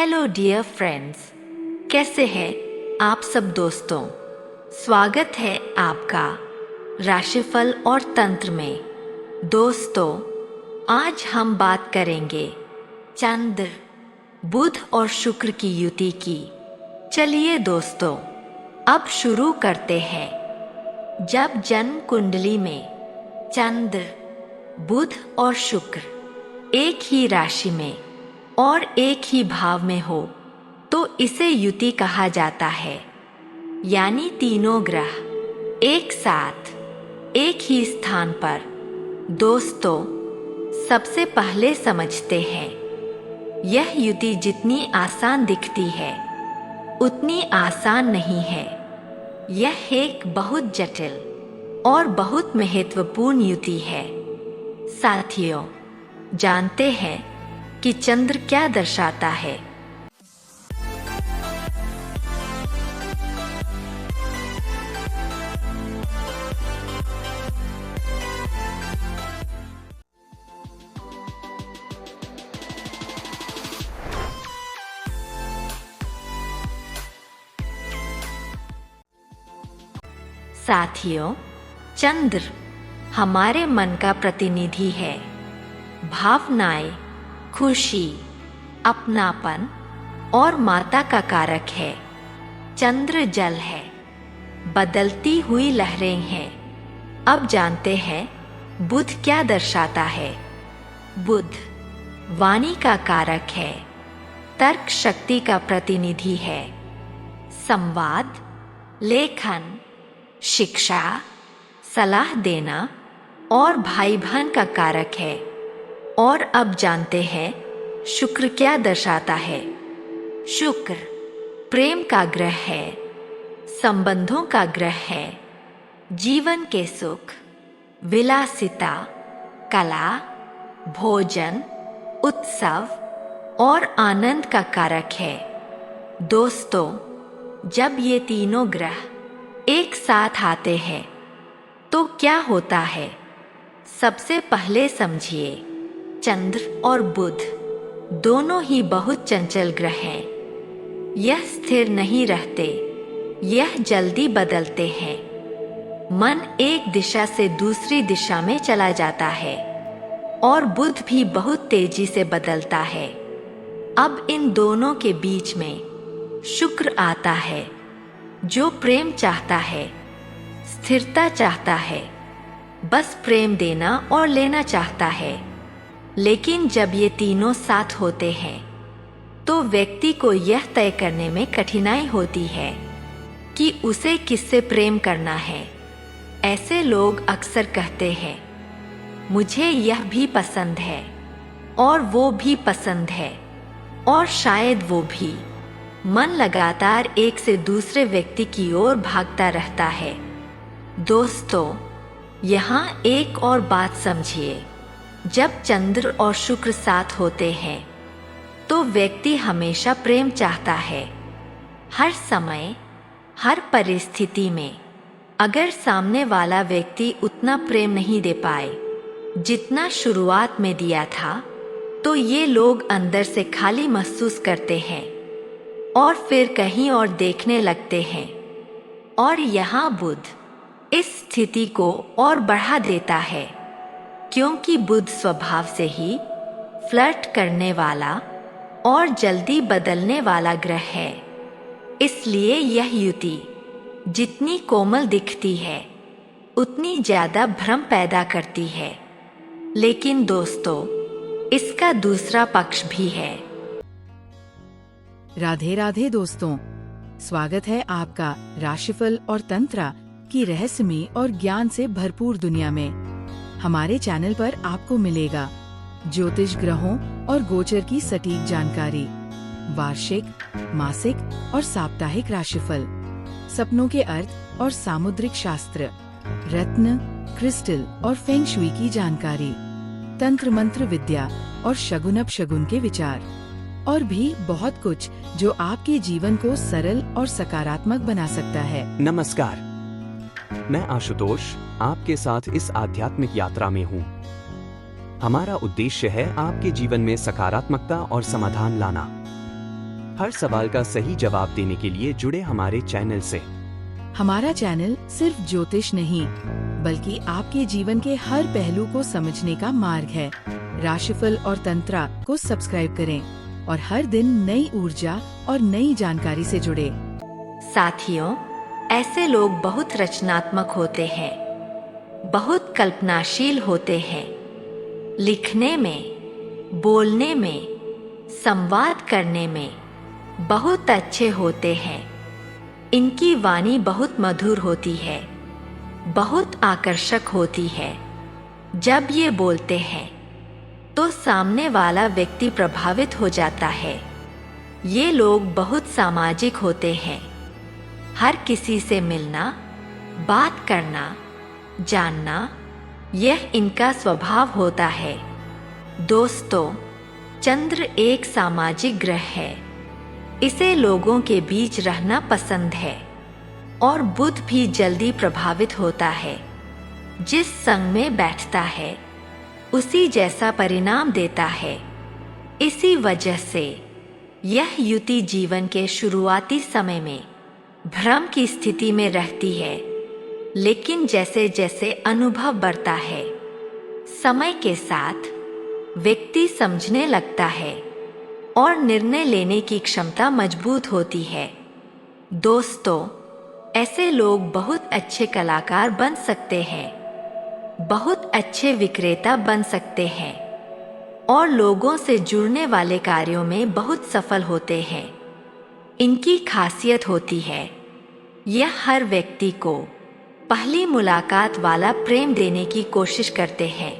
Hello dear friends, कैसे हैं आप सब दोस्तों। स्वागत है आपका राशिफल और तंत्र में। दोस्तों, आज हम बात करेंगे चंद्र, बुध और शुक्र की युति की। चलिए दोस्तों, अब शुरू करते हैं। जब जन्म कुंडली में चंद्र, बुध और शुक्र एक ही राशि में और एक ही भाव में हो तो इसे युति कहा जाता है। यानी तीनों ग्रह एक साथ एक ही स्थान पर। दोस्तों, सबसे पहले समझते हैं, यह युति जितनी आसान दिखती है उतनी आसान नहीं है। यह एक बहुत जटिल और बहुत महत्वपूर्ण युति है। साथियों, जानते हैं कि चंद्र क्या दर्शाता है। साथियों, चंद्र हमारे मन का प्रतिनिधि है। भावनाएं, खुशी, अपनापन और माता का कारक है। चंद्र जल है, बदलती हुई लहरें हैं। अब जानते हैं बुध क्या दर्शाता है। बुध वाणी का कारक है, तर्क शक्ति का प्रतिनिधि है। संवाद, लेखन, शिक्षा, सलाह देना और भाई बहन का कारक है। और अब जानते हैं शुक्र क्या दर्शाता है। शुक्र प्रेम का ग्रह है, संबंधों का ग्रह है। जीवन के सुख, विलासिता, कला, भोजन, उत्सव और आनंद का कारक है। दोस्तों, जब ये तीनों ग्रह एक साथ आते हैं तो क्या होता है। सबसे पहले समझिए, चंद्र और बुध दोनों ही बहुत चंचल ग्रह हैं। यह स्थिर नहीं रहते, यह जल्दी बदलते हैं। मन एक दिशा से दूसरी दिशा में चला जाता है और बुध भी बहुत तेजी से बदलता है। अब इन दोनों के बीच में शुक्र आता है, जो प्रेम चाहता है, स्थिरता चाहता है, बस प्रेम देना और लेना चाहता है। लेकिन जब ये तीनों साथ होते हैं तो व्यक्ति को यह तय करने में कठिनाई होती है कि उसे किससे प्रेम करना है। ऐसे लोग अक्सर कहते हैं, मुझे यह भी पसंद है और वो भी पसंद है और शायद वो भी। मन लगातार एक से दूसरे व्यक्ति की ओर भागता रहता है। दोस्तों, यहाँ एक और बात समझिए। जब चंद्र और शुक्र साथ होते हैं तो व्यक्ति हमेशा प्रेम चाहता है, हर समय, हर परिस्थिति में। अगर सामने वाला व्यक्ति उतना प्रेम नहीं दे पाए जितना शुरुआत में दिया था तो ये लोग अंदर से खाली महसूस करते हैं और फिर कहीं और देखने लगते हैं। और यहाँ बुध इस स्थिति को और बढ़ा देता है, क्योंकि बुध स्वभाव से ही फ्लर्ट करने वाला और जल्दी बदलने वाला ग्रह है। इसलिए यह युति जितनी कोमल दिखती है उतनी ज्यादा भ्रम पैदा करती है। लेकिन दोस्तों, इसका दूसरा पक्ष भी है। राधे राधे दोस्तों, स्वागत है आपका राशिफल और तंत्र की रहस्यमय और ज्ञान से भरपूर दुनिया में। हमारे चैनल पर आपको मिलेगा ज्योतिष ग्रहों और गोचर की सटीक जानकारी, वार्षिक, मासिक और साप्ताहिक राशिफल, सपनों के अर्थ और सामुद्रिक शास्त्र, रत्न, क्रिस्टल और फेंग शुई की जानकारी, तंत्र मंत्र विद्या और शगुन अपशगुन के विचार, और भी बहुत कुछ जो आपके जीवन को सरल और सकारात्मक बना सकता है। नमस्कार, मैं आशुतोष आपके साथ इस आध्यात्मिक यात्रा में हूँ। हमारा उद्देश्य है आपके जीवन में सकारात्मकता और समाधान लाना। हर सवाल का सही जवाब देने के लिए जुड़े हमारे चैनल से। हमारा चैनल सिर्फ ज्योतिष नहीं, बल्कि आपके जीवन के हर पहलू को समझने का मार्ग है। राशिफल और तंत्रा को सब्सक्राइब करें और हर दिन नई ऊर्जा और नई जानकारी से जुड़े। साथियों, ऐसे लोग बहुत रचनात्मक होते हैं, बहुत कल्पनाशील होते हैं। लिखने में, बोलने में, संवाद करने में बहुत अच्छे होते हैं। इनकी वाणी बहुत मधुर होती है, बहुत आकर्षक होती है। जब ये बोलते हैं तो सामने वाला व्यक्ति प्रभावित हो जाता है। ये लोग बहुत सामाजिक होते हैं। हर किसी से मिलना, बात करना, जानना, यह इनका स्वभाव होता है। दोस्तों, चंद्र एक सामाजिक ग्रह है। इसे लोगों के बीच रहना पसंद है और बुध भी जल्दी प्रभावित होता है। जिस संग में बैठता है उसी जैसा परिणाम देता है। इसी वजह से यह युति जीवन के शुरुआती समय में भ्रम की स्थिति में रहती है, लेकिन जैसे जैसे अनुभव बढ़ता है, समय के साथ व्यक्ति समझने लगता है और निर्णय लेने की क्षमता मजबूत होती है। दोस्तों, ऐसे लोग बहुत अच्छे कलाकार बन सकते हैं, बहुत अच्छे विक्रेता बन सकते हैं और लोगों से जुड़ने वाले कार्यों में बहुत सफल होते हैं। इनकी खासियत होती है, यह हर व्यक्ति को पहली मुलाकात वाला प्रेम देने की कोशिश करते हैं,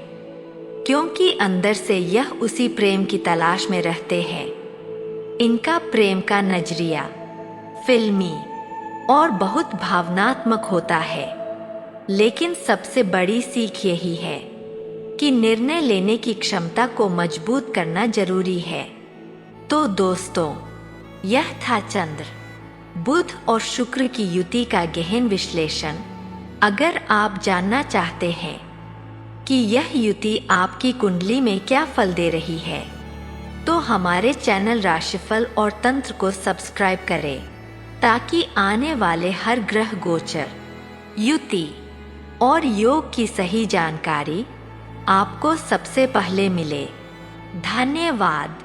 क्योंकि अंदर से यह उसी प्रेम की तलाश में रहते हैं। इनका प्रेम का नजरिया फिल्मी और बहुत भावनात्मक होता है, लेकिन सबसे बड़ी सीख यही है कि निर्णय लेने की क्षमता को मजबूत करना जरूरी है। तो दोस्तों, यह था चंद्र, बुध और शुक्र की युति का गहन विश्लेषण। अगर आप जानना चाहते हैं कि यह युति आपकी कुंडली में क्या फल दे रही है, तो हमारे चैनल राशिफल और तंत्र को सब्सक्राइब करें, ताकि आने वाले हर ग्रह गोचर, युति और योग की सही जानकारी आपको सबसे पहले मिले। धन्यवाद।